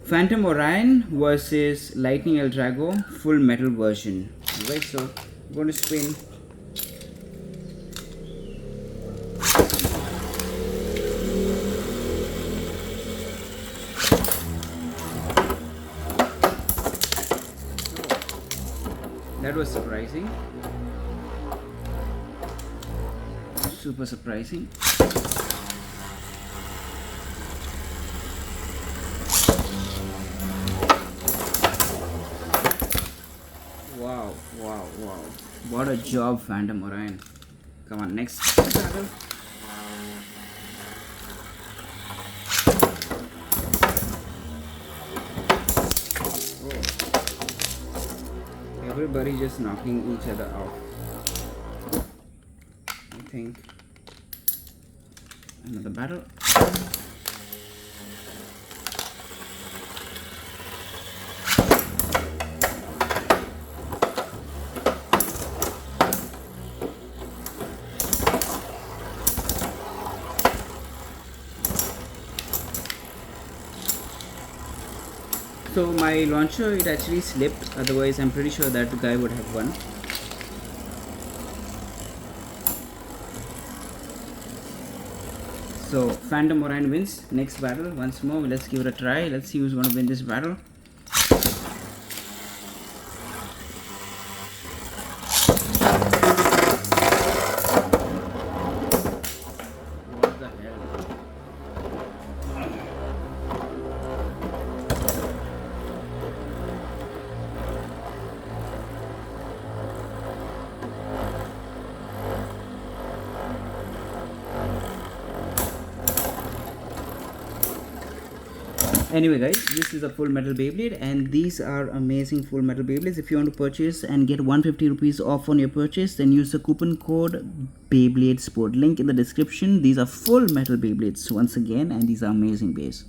Phantom Orion versus Lightning L Drago full metal version. Alright, so I'm going to spin. That was surprising. Super surprising. Wow, wow, wow. What a job, Phantom Orion. Come on, next battle. Oh. Everybody just knocking each other out. I think another battle. So my launcher, it actually slipped, otherwise I'm pretty sure that the guy would have won. So Phantom Orion wins. Next battle once more. Let's give it a try. Let's see who's going to win this battle. What the hell? Anyway guys, this is a full metal Beyblade and these are amazing full metal Beyblades. If you want to purchase and get 150 rupees off on your purchase, then use the coupon code Beyblade Sport. Link in the description. These are full metal Beyblades once again and these are amazing bays.